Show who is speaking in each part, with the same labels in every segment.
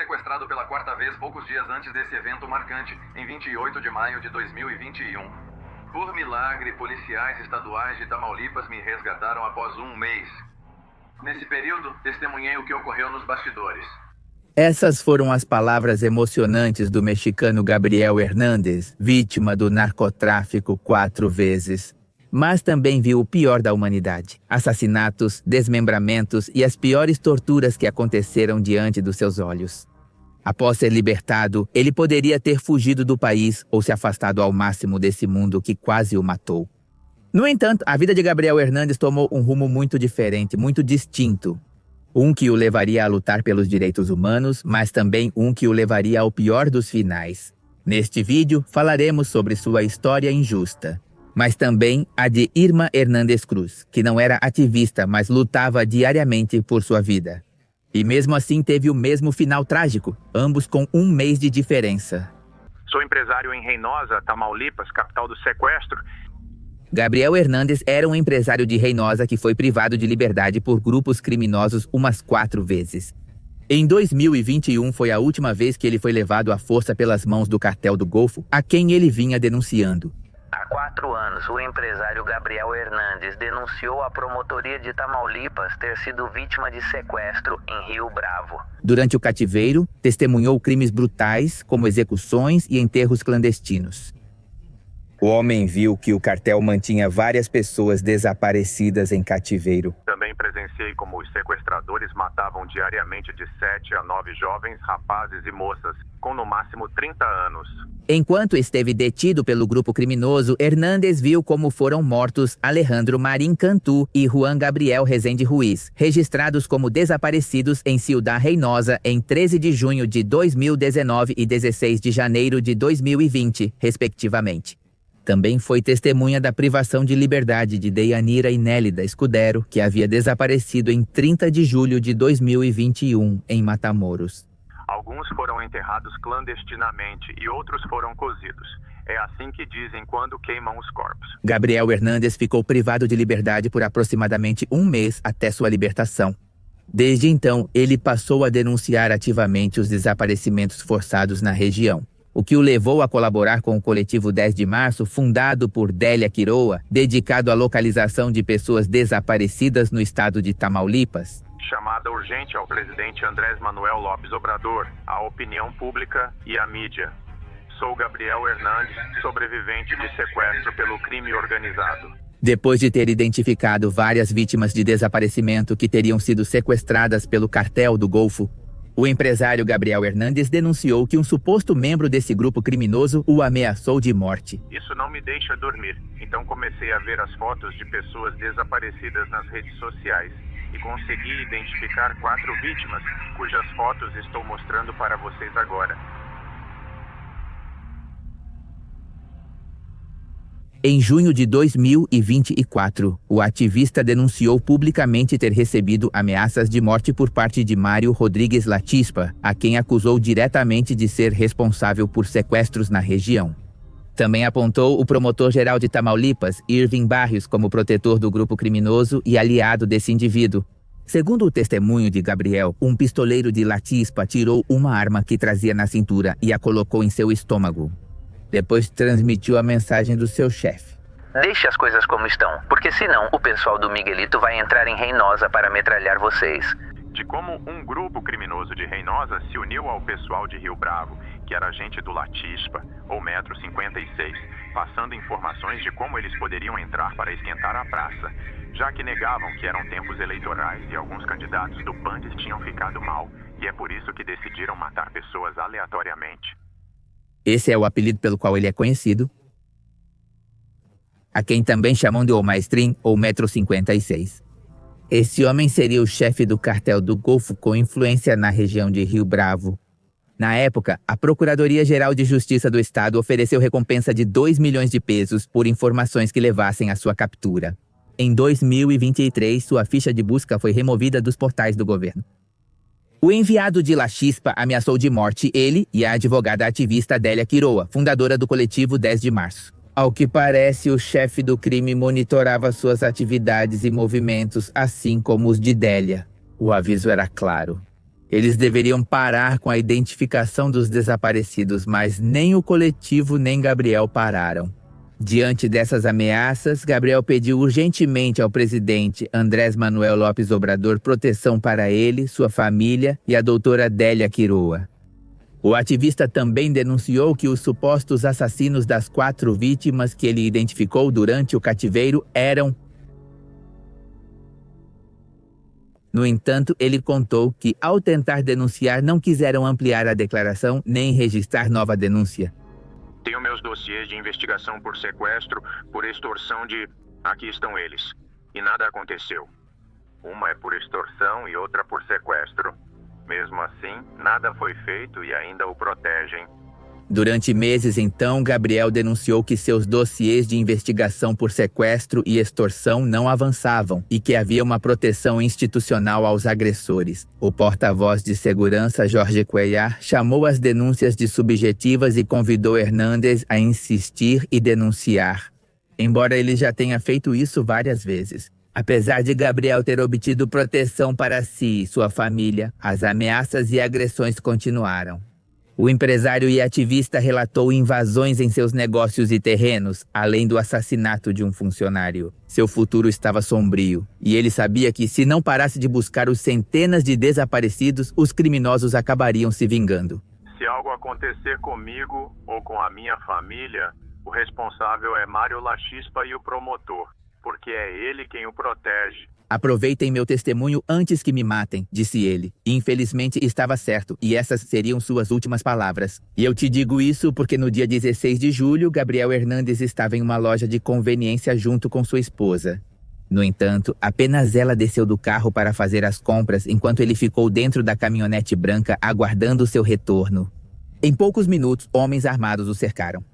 Speaker 1: sequestrado pela quarta vez poucos dias antes desse evento marcante, em 28 de maio de 2021. Por milagre, policiais estaduais de Tamaulipas me resgataram após um mês. Nesse período, testemunhei o que ocorreu nos bastidores.
Speaker 2: Essas foram as palavras emocionantes do mexicano Gabriel Hernández, vítima do narcotráfico 4 vezes. Mas também viu o pior da humanidade: assassinatos, desmembramentos e as piores torturas que aconteceram diante dos seus olhos. Após ser libertado, ele poderia ter fugido do país ou se afastado ao máximo desse mundo que quase o matou. No entanto, a vida de Gabriel Hernández tomou um rumo muito diferente, muito distinto. Um que o levaria a lutar pelos direitos humanos, mas também um que o levaria ao pior dos finais. Neste vídeo, falaremos sobre sua história injusta, mas também a de Irma Hernández Cruz, que não era ativista, mas lutava diariamente por sua vida. E mesmo assim teve o mesmo final trágico, ambos com um mês de diferença.
Speaker 3: Sou empresário em Reynosa, Tamaulipas, capital do sequestro.
Speaker 2: Gabriel Hernández era um empresário de Reynosa que foi privado de liberdade por grupos criminosos umas 4 vezes. Em 2021 foi a última vez que ele foi levado à força pelas mãos do Cartel do Golfo, a quem ele vinha denunciando.
Speaker 4: Há 4 anos, o empresário Gabriel Hernández denunciou a promotoria de Tamaulipas ter sido vítima de sequestro em Rio Bravo.
Speaker 2: Durante o cativeiro, testemunhou crimes brutais, como execuções e enterros clandestinos. O homem viu que o cartel mantinha várias pessoas desaparecidas em cativeiro.
Speaker 3: Também presenciei como os sequestradores matavam diariamente de 7 a 9 jovens, rapazes e moças, com no máximo 30 anos.
Speaker 2: Enquanto esteve detido pelo grupo criminoso, Hernández viu como foram mortos Alejandro Marim Cantu e Juan Gabriel Rezende Ruiz, registrados como desaparecidos em Ciudad Reynosa em 13 de junho de 2019 e 16 de janeiro de 2020, respectivamente. Também foi testemunha da privação de liberdade de Deyanira e Nélida Escudero, que havia desaparecido em 30 de julho de 2021, em Matamoros.
Speaker 3: Alguns foram enterrados clandestinamente e outros foram cozidos. É assim que dizem quando queimam os corpos.
Speaker 2: Gabriel Hernández ficou privado de liberdade por aproximadamente um mês até sua libertação. Desde então, ele passou a denunciar ativamente os desaparecimentos forçados na região, o que o levou a colaborar com o coletivo 10 de março, fundado por Délia Quiroa, dedicado à localização de pessoas desaparecidas no estado de Tamaulipas.
Speaker 3: Chamada urgente ao presidente Andrés Manuel Lopes Obrador, à opinião pública e à mídia. Sou Gabriel Hernández, sobrevivente de sequestro pelo crime organizado.
Speaker 2: Depois de ter identificado várias vítimas de desaparecimento que teriam sido sequestradas pelo Cartel do Golfo, o empresário Gabriel Hernández denunciou que um suposto membro desse grupo criminoso o ameaçou de morte.
Speaker 3: Isso não me deixa dormir, então comecei a ver as fotos de pessoas desaparecidas nas redes sociais e consegui identificar 4 vítimas, cujas fotos estou mostrando para vocês agora.
Speaker 2: Em junho de 2024, o ativista denunciou publicamente ter recebido ameaças de morte por parte de Mário Rodrigues Latispa, a quem acusou diretamente de ser responsável por sequestros na região. Também apontou o promotor-geral de Tamaulipas, Irving Barrios, como protetor do grupo criminoso e aliado desse indivíduo. Segundo o testemunho de Gabriel, um pistoleiro de Latispa tirou uma arma que trazia na cintura e a colocou em seu estômago. Depois transmitiu a mensagem do seu chefe.
Speaker 4: Deixe as coisas como estão, porque senão o pessoal do Miguelito vai entrar em Reynosa para metralhar vocês.
Speaker 3: De como um grupo criminoso de Reynosa se uniu ao pessoal de Rio Bravo, que era gente do Latispa, ou Metro 56, passando informações de como eles poderiam entrar para esquentar a praça, já que negavam que eram tempos eleitorais e alguns candidatos do Pandes tinham ficado mal, e é por isso que decidiram matar pessoas aleatoriamente.
Speaker 2: Esse é o apelido pelo qual ele é conhecido, a quem também chamam de O Maestrin ou Metro 56. Esse homem seria o chefe do Cartel do Golfo com influência na região de Rio Bravo. Na época, a Procuradoria-Geral de Justiça do Estado ofereceu recompensa de 2 milhões de pesos por informações que levassem à sua captura. Em 2023, sua ficha de busca foi removida dos portais do governo. O enviado de Latispa ameaçou de morte ele e a advogada ativista Délia Quiroa, fundadora do coletivo 10 de março. Ao que parece, o chefe do crime monitorava suas atividades e movimentos, assim como os de Délia. O aviso era claro. Eles deveriam parar com a identificação dos desaparecidos, mas nem o coletivo nem Gabriel pararam. Diante dessas ameaças, Gabriel pediu urgentemente ao presidente Andrés Manuel Lopes Obrador proteção para ele, sua família e a doutora Délia Quiroa. O ativista também denunciou que os supostos assassinos das 4 vítimas que ele identificou durante o cativeiro eram... No entanto, ele contou que, ao tentar denunciar, não quiseram ampliar a declaração nem registrar nova denúncia.
Speaker 3: Tenho meus dossiês de investigação por sequestro, por extorsão de... Aqui estão eles. E nada aconteceu. Uma é por extorsão e outra por sequestro. Mesmo assim, nada foi feito e ainda o protegem.
Speaker 2: Durante meses, então, Gabriel denunciou que seus dossiês de investigação por sequestro e extorsão não avançavam e que havia uma proteção institucional aos agressores. O porta-voz de segurança, Jorge Cuellar, chamou as denúncias de subjetivas e convidou Hernández a insistir e denunciar, embora ele já tenha feito isso várias vezes. Apesar de Gabriel ter obtido proteção para si e sua família, as ameaças e agressões continuaram. O empresário e ativista relatou invasões em seus negócios e terrenos, além do assassinato de um funcionário. Seu futuro estava sombrio, e ele sabia que, se não parasse de buscar os centenas de desaparecidos, os criminosos acabariam se vingando.
Speaker 3: Se algo acontecer comigo ou com a minha família, o responsável é Mário Lachispa e o promotor, porque é ele quem o protege.
Speaker 2: Aproveitem meu testemunho antes que me matem, disse ele. Infelizmente estava certo, e essas seriam suas últimas palavras. E eu te digo isso porque no dia 16 de julho, Gabriel Hernández estava em uma loja de conveniência junto com sua esposa. No entanto, apenas ela desceu do carro para fazer as compras, enquanto ele ficou dentro da caminhonete branca aguardando seu retorno. Em poucos minutos, homens armados o cercaram.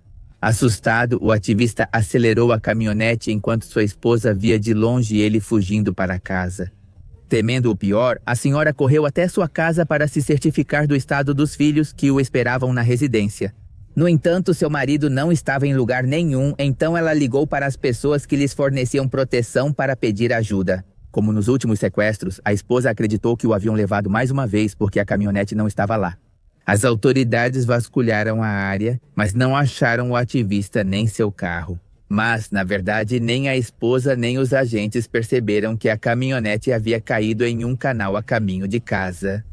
Speaker 2: Assustado, o ativista acelerou a caminhonete enquanto sua esposa via de longe ele fugindo para casa. Temendo o pior, a senhora correu até sua casa para se certificar do estado dos filhos que o esperavam na residência. No entanto, seu marido não estava em lugar nenhum, então ela ligou para as pessoas que lhes forneciam proteção para pedir ajuda. Como nos últimos sequestros, a esposa acreditou que o haviam levado mais uma vez porque a caminhonete não estava lá. As autoridades vasculharam a área, mas não acharam o ativista nem seu carro. Mas, na verdade, nem a esposa nem os agentes perceberam que a caminhonete havia caído em um canal a caminho de casa.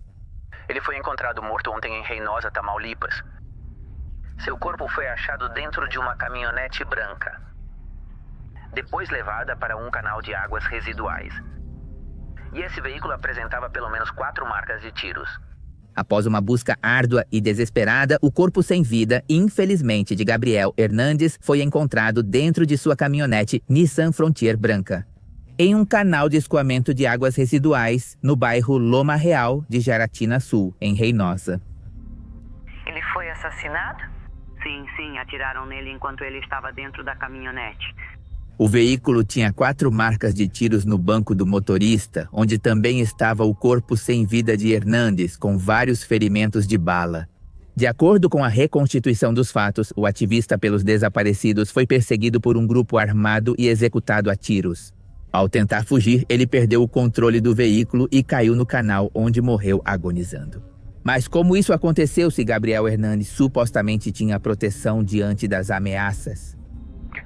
Speaker 4: Ele foi encontrado morto ontem em Reynosa, Tamaulipas. Seu corpo foi achado dentro de uma caminhonete branca, depois levada para um canal de águas residuais. E esse veículo apresentava pelo menos 4 marcas de tiros.
Speaker 2: Após uma busca árdua e desesperada, o corpo sem vida, infelizmente, de Gabriel Hernández foi encontrado dentro de sua caminhonete Nissan Frontier branca, em um canal de escoamento de águas residuais no bairro Loma Real de Jaratina Sul, em Reynosa.
Speaker 5: Ele foi assassinado? Sim, atiraram nele enquanto ele estava dentro da caminhonete.
Speaker 2: O veículo tinha 4 marcas de tiros no banco do motorista, onde também estava o corpo sem vida de Hernández, com vários ferimentos de bala. De acordo com a reconstituição dos fatos, o ativista pelos desaparecidos foi perseguido por um grupo armado e executado a tiros. Ao tentar fugir, ele perdeu o controle do veículo e caiu no canal, onde morreu agonizando. Mas como isso aconteceu se Gabriel Hernández supostamente tinha proteção diante das ameaças?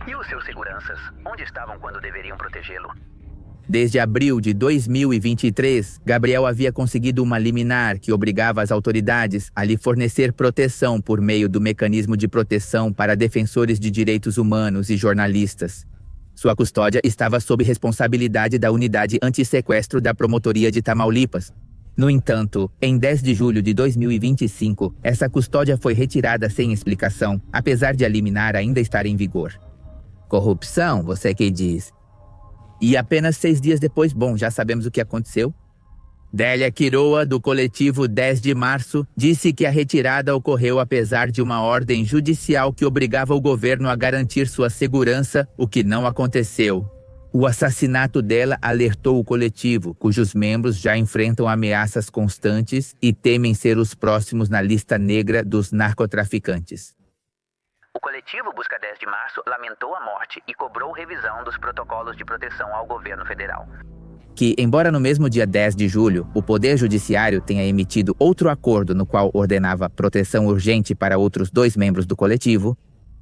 Speaker 4: E os seus seguranças? Onde estavam quando deveriam protegê-lo?
Speaker 2: Desde abril de 2023, Gabriel havia conseguido uma liminar que obrigava as autoridades a lhe fornecer proteção por meio do mecanismo de proteção para defensores de direitos humanos e jornalistas. Sua custódia estava sob responsabilidade da unidade antissequestro da Promotoria de Tamaulipas. No entanto, em 10 de julho de 2025, essa custódia foi retirada sem explicação, apesar de a liminar ainda estar em vigor. Corrupção, você que diz. E apenas 6 dias depois, já sabemos o que aconteceu. Délia Quiroa, do coletivo 10 de março, disse que a retirada ocorreu apesar de uma ordem judicial que obrigava o governo a garantir sua segurança, o que não aconteceu. O assassinato dela alertou o coletivo, cujos membros já enfrentam ameaças constantes e temem ser os próximos na lista negra dos narcotraficantes.
Speaker 4: O coletivo Busca 10 de Março lamentou a morte e cobrou revisão dos protocolos de proteção ao governo federal.
Speaker 2: que, embora no mesmo dia 10 de julho, o Poder Judiciário tenha emitido outro acordo no qual ordenava proteção urgente para outros 2 membros do coletivo,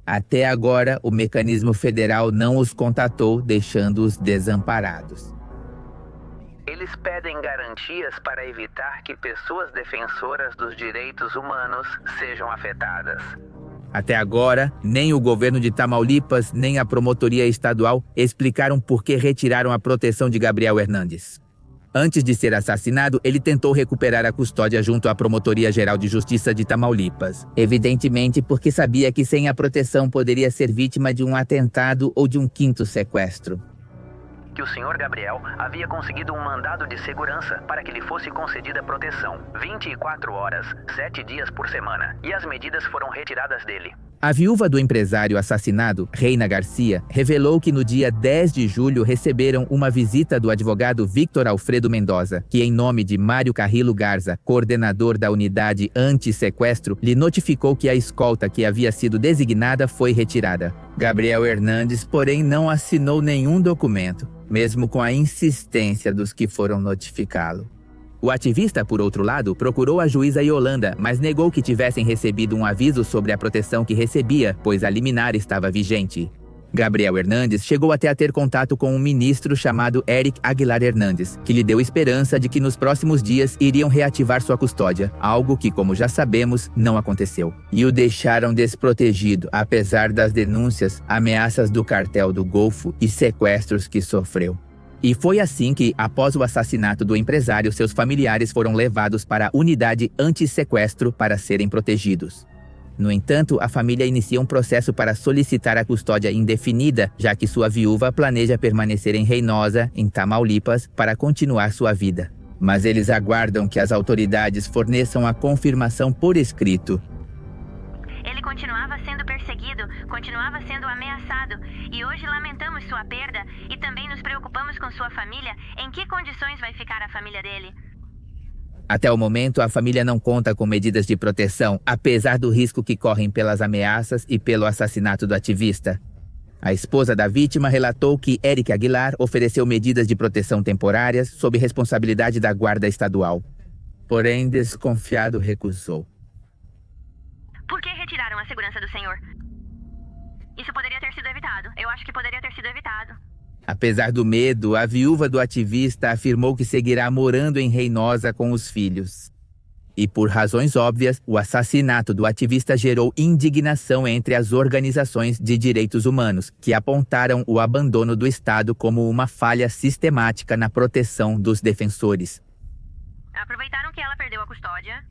Speaker 2: até agora o mecanismo federal não os contatou, deixando-os desamparados.
Speaker 4: Eles pedem garantias para evitar que pessoas defensoras dos direitos humanos sejam afetadas.
Speaker 2: Até agora, nem o governo de Tamaulipas, nem a promotoria estadual explicaram por que retiraram a proteção de Gabriel Hernandes. Antes de ser assassinado, ele tentou recuperar a custódia junto à Promotoria Geral de Justiça de Tamaulipas. Evidentemente porque sabia que sem a proteção poderia ser vítima de um atentado ou de um 5º sequestro.
Speaker 4: Que o Sr. Gabriel havia conseguido um mandado de segurança para que lhe fosse concedida proteção, 24 horas, 7 dias por semana, e as medidas foram retiradas dele.
Speaker 2: A viúva do empresário assassinado, Reina Garcia, revelou que no dia 10 de julho receberam uma visita do advogado Victor Alfredo Mendoza, que em nome de Mário Carrillo Garza, coordenador da unidade anti-sequestro, lhe notificou que a escolta que havia sido designada foi retirada. Gabriel Hernandes, porém, não assinou nenhum documento, mesmo com a insistência dos que foram notificá-lo. O ativista, por outro lado, procurou a juíza Yolanda, mas negou que tivessem recebido um aviso sobre a proteção que recebia, pois a liminar estava vigente. Gabriel Hernandes chegou até a ter contato com um ministro chamado Eric Aguilar Hernandes, que lhe deu esperança de que nos próximos dias iriam reativar sua custódia, algo que, como já sabemos, não aconteceu. E o deixaram desprotegido, apesar das denúncias, ameaças do cartel do Golfo e sequestros que sofreu. E foi assim que, após o assassinato do empresário, seus familiares foram levados para a unidade anti-sequestro para serem protegidos. No entanto, a família inicia um processo para solicitar a custódia indefinida, já que sua viúva planeja permanecer em Reynosa, em Tamaulipas, para continuar sua vida. Mas eles aguardam que as autoridades forneçam a confirmação por escrito.
Speaker 6: Ele continuava sendo perseguido, continuava sendo ameaçado, e hoje lamentamos sua perda e também nos preocupamos com sua família. Em que condições vai ficar a família dele?
Speaker 2: Até o momento, a família não conta com medidas de proteção, apesar do risco que correm pelas ameaças e pelo assassinato do ativista. A esposa da vítima relatou que Eric Aguilar ofereceu medidas de proteção temporárias sob responsabilidade da Guarda Estadual. Porém, desconfiado, recusou.
Speaker 6: Por que retiraram a segurança do senhor? Isso poderia ter sido evitado. Eu acho que poderia ter sido evitado.
Speaker 2: Apesar do medo, a viúva do ativista afirmou que seguirá morando em Reynosa com os filhos. E por razões óbvias, o assassinato do ativista gerou indignação entre as organizações de direitos humanos, que apontaram o abandono do Estado como uma falha sistemática na proteção dos defensores.
Speaker 6: Aproveitaram que ela perdeu a custódia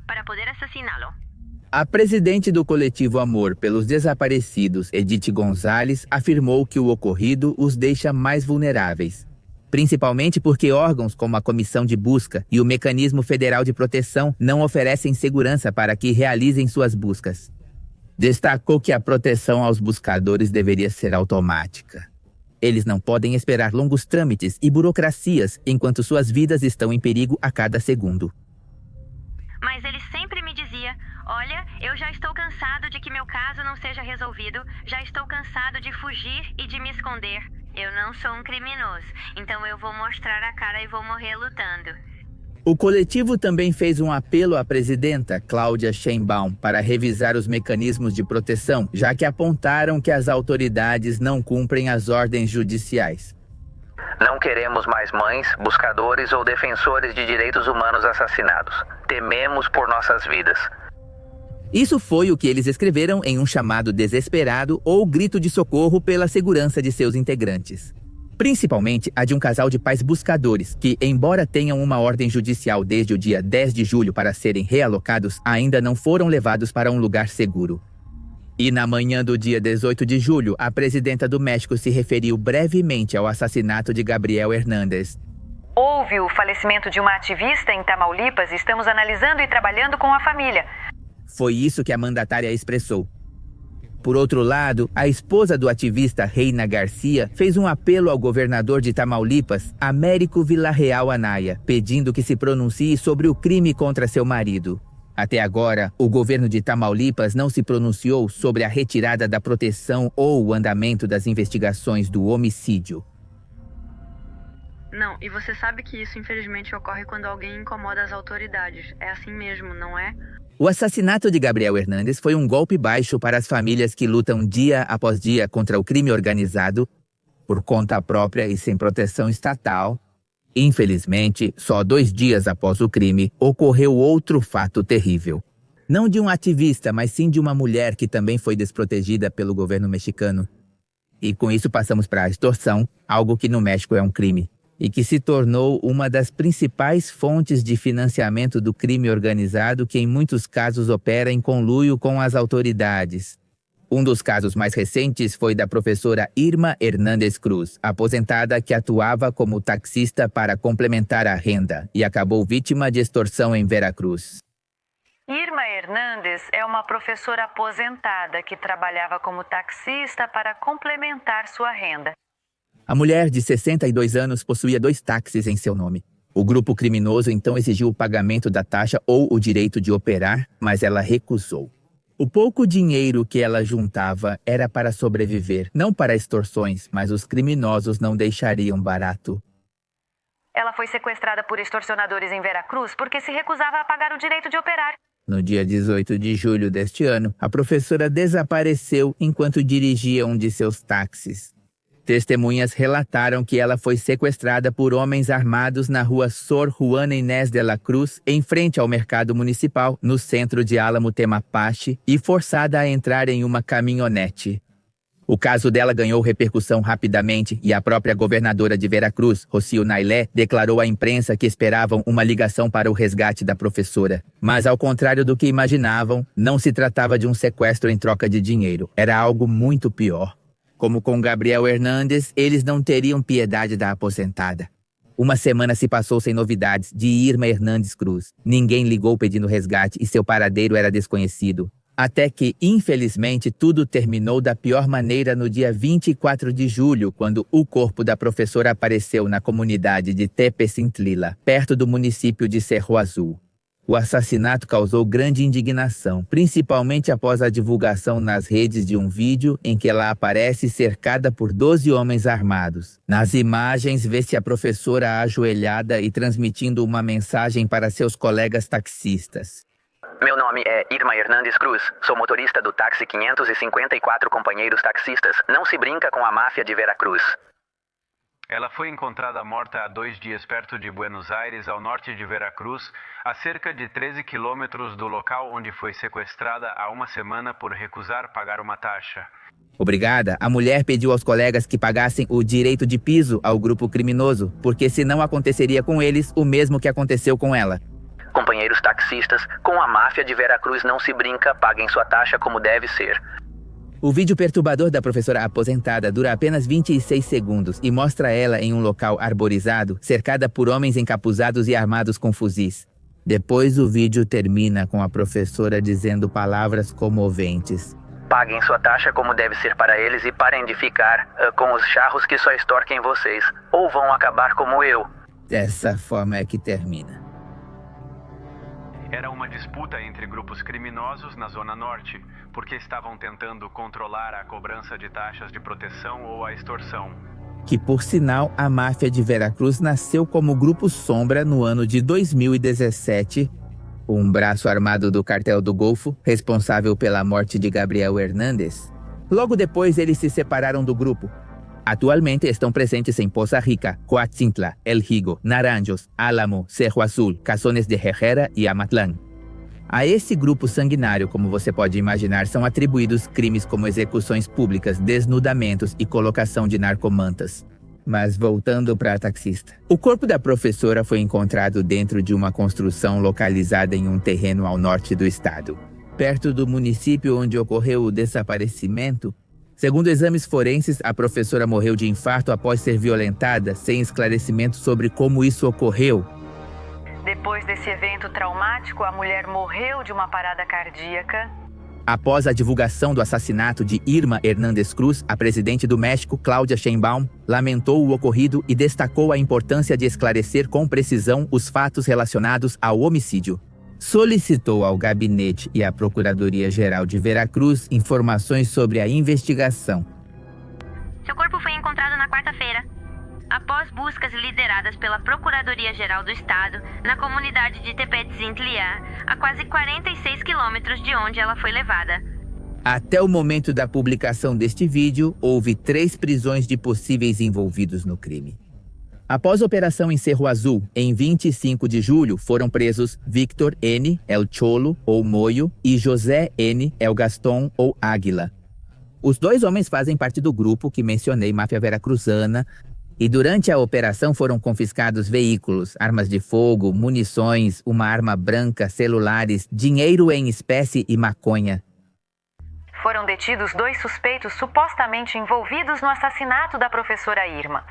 Speaker 6: para poder assassiná-lo.
Speaker 2: A presidente do coletivo Amor pelos Desaparecidos, Edith Gonzalez, afirmou que o ocorrido os deixa mais vulneráveis. Principalmente porque órgãos como a Comissão de Busca e o Mecanismo Federal de Proteção não oferecem segurança para que realizem suas buscas. Destacou que a proteção aos buscadores deveria ser automática. Eles não podem esperar longos trâmites e burocracias enquanto suas vidas estão em perigo a cada segundo.
Speaker 6: Mas ele sempre me dizia: olha, eu já estou cansado de que meu caso não seja resolvido, já estou cansado de fugir e de me esconder. Eu não sou um criminoso, então eu vou mostrar a cara e vou morrer lutando.
Speaker 2: O coletivo também fez um apelo à presidenta, Cláudia Sheinbaum, para revisar os mecanismos de proteção, já que apontaram que as autoridades não cumprem as ordens judiciais.
Speaker 4: Não queremos mais mães, buscadores ou defensores de direitos humanos assassinados. Tememos por nossas vidas.
Speaker 2: Isso foi o que eles escreveram em um chamado desesperado ou grito de socorro pela segurança de seus integrantes. Principalmente a de um casal de pais buscadores que, embora tenham uma ordem judicial desde o dia 10 de julho para serem realocados, ainda não foram levados para um lugar seguro. E na manhã do dia 18 de julho, a presidenta do México se referiu brevemente ao assassinato de Gabriel Hernandes.
Speaker 5: Houve o falecimento de uma ativista em Tamaulipas e estamos analisando e trabalhando com a família.
Speaker 2: Foi isso que a mandatária expressou. Por outro lado, a esposa do ativista Reina Garcia fez um apelo ao governador de Tamaulipas, Américo Villarreal Anaya, pedindo que se pronuncie sobre o crime contra seu marido. Até agora, o governo de Tamaulipas não se pronunciou sobre a retirada da proteção ou o andamento das investigações do homicídio.
Speaker 5: Não, e você sabe que isso infelizmente ocorre quando alguém incomoda as autoridades. É assim mesmo, não é?
Speaker 2: O assassinato de Gabriel Hernandes foi um golpe baixo para as famílias que lutam dia após dia contra o crime organizado, por conta própria e sem proteção estatal. Infelizmente, só 2 dias após o crime, ocorreu outro fato terrível. Não de um ativista, mas sim de uma mulher que também foi desprotegida pelo governo mexicano. E com isso passamos para a extorsão, algo que no México é um crime, e que se tornou uma das principais fontes de financiamento do crime organizado que em muitos casos opera em conluio com as autoridades. Um dos casos mais recentes foi da professora Irma Hernández Cruz, aposentada que atuava como taxista para complementar a renda e acabou vítima de extorsão em Veracruz.
Speaker 5: Irma Hernández é uma professora aposentada que trabalhava como taxista para complementar sua renda.
Speaker 2: A mulher de 62 anos possuía 2 táxis em seu nome. O grupo criminoso então exigiu o pagamento da taxa ou o direito de operar, mas ela recusou. O pouco dinheiro que ela juntava era para sobreviver, não para extorsões, mas os criminosos não deixariam barato.
Speaker 5: Ela foi sequestrada por extorsionadores em Veracruz porque se recusava a pagar o direito de operar.
Speaker 2: No dia 18 de julho deste ano, a professora desapareceu enquanto dirigia um de seus táxis. Testemunhas relataram que ela foi sequestrada por homens armados na rua Sor Juana Inés de la Cruz, em frente ao mercado municipal, no centro de Álamo Temapache, e forçada a entrar em uma caminhonete. O caso dela ganhou repercussão rapidamente e a própria governadora de Veracruz, Rocío Nailé, declarou à imprensa que esperavam uma ligação para o resgate da professora. Mas, ao contrário do que imaginavam, não se tratava de um sequestro em troca de dinheiro. Era algo muito pior. Como com Gabriel Hernandes, eles não teriam piedade da aposentada. Uma semana se passou sem novidades de Irma Hernández Cruz. Ninguém ligou pedindo resgate e seu paradeiro era desconhecido. Até que, infelizmente, tudo terminou da pior maneira no dia 24 de julho, quando o corpo da professora apareceu na comunidade de Tepecintlila, perto do município de Cerro Azul. O assassinato causou grande indignação, principalmente após a divulgação nas redes de um vídeo em que ela aparece cercada por 12 homens armados. Nas imagens, vê-se a professora ajoelhada e transmitindo uma mensagem para seus colegas taxistas.
Speaker 4: Meu nome é Irma Hernández Cruz. Sou motorista do táxi 554 Companheiros Taxistas. Não se brinca com a máfia de Veracruz.
Speaker 7: Ela foi encontrada morta há 2 dias perto de Buenos Aires, ao norte de Veracruz, a cerca de 13 quilômetros do local onde foi sequestrada há 1 semana por recusar pagar uma taxa.
Speaker 2: Obrigada, a mulher pediu aos colegas que pagassem o direito de piso ao grupo criminoso, porque senão aconteceria com eles o mesmo que aconteceu com ela.
Speaker 4: Companheiros taxistas, com a máfia de Veracruz não se brinca, paguem sua taxa como deve ser.
Speaker 2: O vídeo perturbador da professora aposentada dura apenas 26 segundos e mostra ela em um local arborizado, cercada por homens encapuzados e armados com fuzis. Depois o vídeo termina com a professora dizendo palavras comoventes.
Speaker 4: Paguem sua taxa como deve ser para eles e parem de ficar com os charros que só extorquem vocês, ou vão acabar como eu.
Speaker 2: Dessa forma é que termina.
Speaker 7: Era uma disputa entre grupos criminosos na Zona Norte, porque estavam tentando controlar a cobrança de taxas de proteção ou a extorsão.
Speaker 2: Que, por sinal, a máfia de Veracruz nasceu como Grupo Sombra no ano de 2017, um braço armado do Cartel do Golfo, responsável pela morte de Gabriel Hernandes. Logo depois, eles se separaram do grupo. Atualmente estão presentes em Poza Rica, Coatzintla, El Higo, Naranjos, Álamo, Cerro Azul, Cazones de Herrera e Amatlán. A esse grupo sanguinário, como você pode imaginar, são atribuídos crimes como execuções públicas, desnudamentos e colocação de narcomantas. Mas voltando para a taxista. O corpo da professora foi encontrado dentro de uma construção localizada em um terreno ao norte do estado. Perto do município onde ocorreu o desaparecimento, segundo exames forenses, a professora morreu de infarto após ser violentada, sem esclarecimento sobre como isso ocorreu.
Speaker 5: Depois desse evento traumático, a mulher morreu de uma parada cardíaca.
Speaker 2: Após a divulgação do assassinato de Irma Hernández Cruz, a presidente do México, Claudia Sheinbaum, lamentou o ocorrido e destacou a importância de esclarecer com precisão os fatos relacionados ao homicídio. Solicitou ao gabinete e à Procuradoria-Geral de Veracruz informações sobre a investigação.
Speaker 6: Seu corpo foi encontrado na quarta-feira. Após buscas lideradas pela Procuradoria-Geral do Estado, na comunidade de Tepetzintlya, a quase 46 quilômetros de onde ela foi levada.
Speaker 2: Até o momento da publicação deste vídeo, houve 3 prisões de possíveis envolvidos no crime. Após a Operação em Cerro Azul, em 25 de julho, foram presos Victor N., El Cholo, ou Moio, e José N., El Gaston, ou Águila. Os 2 homens fazem parte do grupo que mencionei, Máfia Veracruzana, e durante a operação foram confiscados veículos, armas de fogo, munições, uma arma branca, celulares, dinheiro em espécie e maconha.
Speaker 5: Foram detidos 2 suspeitos supostamente envolvidos no assassinato da professora Irma.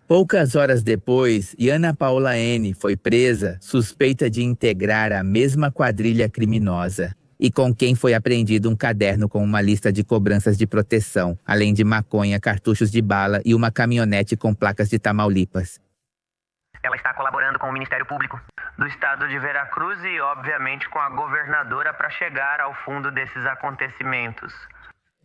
Speaker 2: Poucas horas depois, Ana Paula N. foi presa, suspeita de integrar a mesma quadrilha criminosa, e com quem foi apreendido um caderno com uma lista de cobranças de proteção, além de maconha, cartuchos de bala e uma caminhonete com placas de Tamaulipas.
Speaker 4: Ela está colaborando com o Ministério Público do Estado de Veracruz e, obviamente, com a governadora para chegar ao fundo desses acontecimentos.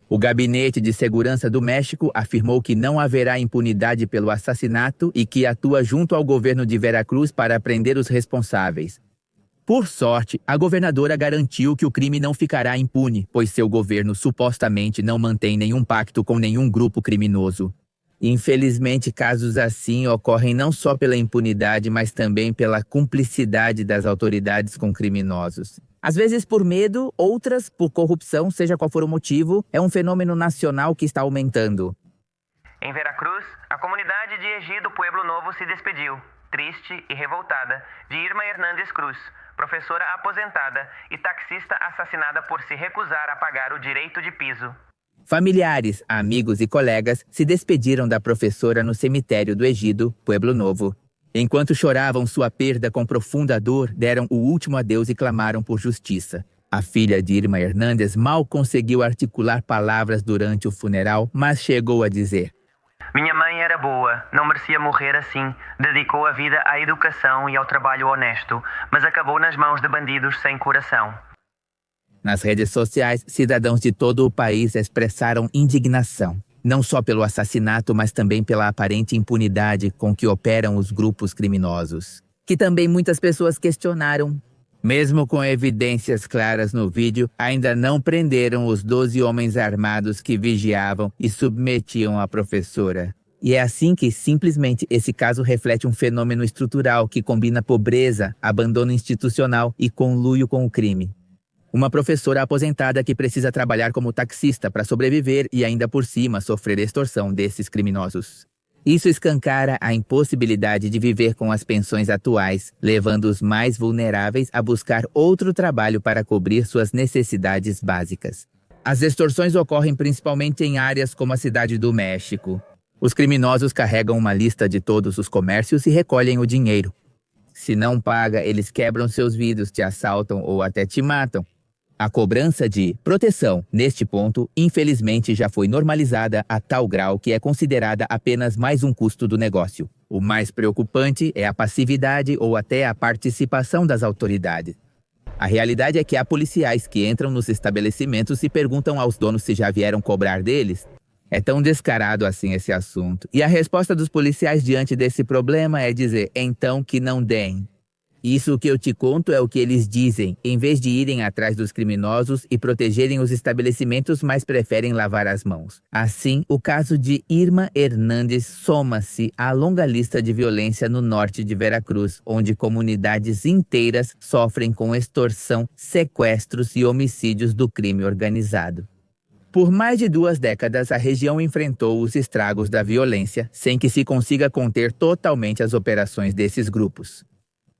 Speaker 2: O Gabinete de Segurança do México afirmou que não haverá impunidade pelo assassinato e que atua junto ao governo de Veracruz para prender os responsáveis. Por sorte, a governadora garantiu que o crime não ficará impune, pois seu governo supostamente não mantém nenhum pacto com nenhum grupo criminoso. Infelizmente, casos assim ocorrem não só pela impunidade, mas também pela cumplicidade das autoridades com criminosos. Às vezes por medo, outras por corrupção, seja qual for o motivo, é um fenômeno nacional que está aumentando.
Speaker 4: Em Veracruz, a comunidade de Ejido Pueblo Novo se despediu, triste e revoltada, de Irma Hernández Cruz, professora aposentada e taxista assassinada por se recusar a pagar o direito de piso.
Speaker 2: Familiares, amigos e colegas se despediram da professora no cemitério do Ejido Pueblo Novo. Enquanto choravam sua perda com profunda dor, deram o último adeus e clamaram por justiça. A filha de Irma Hernández mal conseguiu articular palavras durante o funeral, mas chegou a dizer:
Speaker 4: Minha mãe era boa, não merecia morrer assim. Dedicou a vida à educação e ao trabalho honesto, mas acabou nas mãos de bandidos sem coração.
Speaker 2: Nas redes sociais, cidadãos de todo o país expressaram indignação. Não só pelo assassinato, mas também pela aparente impunidade com que operam os grupos criminosos. Que também muitas pessoas questionaram. Mesmo com evidências claras no vídeo, ainda não prenderam os 12 homens armados que vigiavam e submetiam a professora. E é assim que, simplesmente, esse caso reflete um fenômeno estrutural que combina pobreza, abandono institucional e conluio com o crime. Uma professora aposentada que precisa trabalhar como taxista para sobreviver e ainda por cima sofrer extorsão desses criminosos. Isso escancara a impossibilidade de viver com as pensões atuais, levando os mais vulneráveis a buscar outro trabalho para cobrir suas necessidades básicas. As extorsões ocorrem principalmente em áreas como a Cidade do México. Os criminosos carregam uma lista de todos os comércios e recolhem o dinheiro. Se não paga, eles quebram seus vidros, te assaltam ou até te matam. A cobrança de proteção, neste ponto, infelizmente já foi normalizada a tal grau que é considerada apenas mais um custo do negócio. O mais preocupante é a passividade ou até a participação das autoridades. A realidade é que há policiais que entram nos estabelecimentos e perguntam aos donos se já vieram cobrar deles. É tão descarado assim esse assunto. E a resposta dos policiais diante desse problema é dizer, então que não deem. Isso que eu te conto é o que eles dizem, em vez de irem atrás dos criminosos e protegerem os estabelecimentos, mas preferem lavar as mãos. Assim, o caso de Irma Hernández soma-se à longa lista de violência no norte de Veracruz, onde comunidades inteiras sofrem com extorsão, sequestros e homicídios do crime organizado. Por mais de 2 décadas, a região enfrentou os estragos da violência, sem que se consiga conter totalmente as operações desses grupos.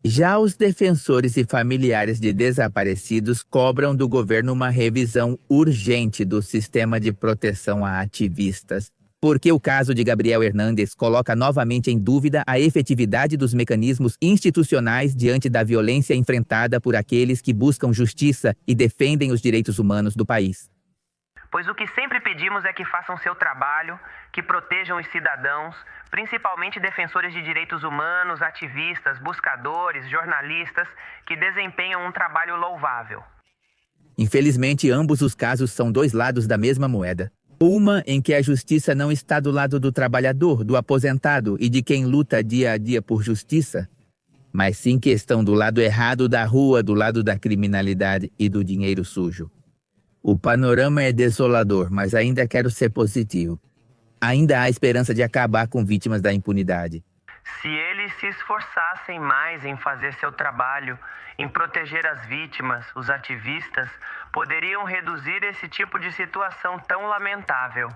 Speaker 2: Já os defensores e familiares de desaparecidos cobram do governo uma revisão urgente do sistema de proteção a ativistas, porque o caso de Gabriel Hernández coloca novamente em dúvida a efetividade dos mecanismos institucionais diante da violência enfrentada por aqueles que buscam justiça e defendem os direitos humanos do país.
Speaker 4: Pois o que sempre pedimos é que façam seu trabalho, que protejam os cidadãos, principalmente defensores de direitos humanos, ativistas, buscadores, jornalistas, que desempenham um trabalho louvável.
Speaker 2: Infelizmente, ambos os casos são 2 lados da mesma moeda. Uma em que a justiça não está do lado do trabalhador, do aposentado e de quem luta dia a dia por justiça, mas sim que estão do lado errado da rua, do lado da criminalidade e do dinheiro sujo. O panorama é desolador, mas ainda quero ser positivo. Ainda há esperança de acabar com vítimas da impunidade.
Speaker 8: Se eles se esforçassem mais em fazer seu trabalho, em proteger as vítimas, os ativistas, poderiam reduzir esse tipo de situação tão lamentável.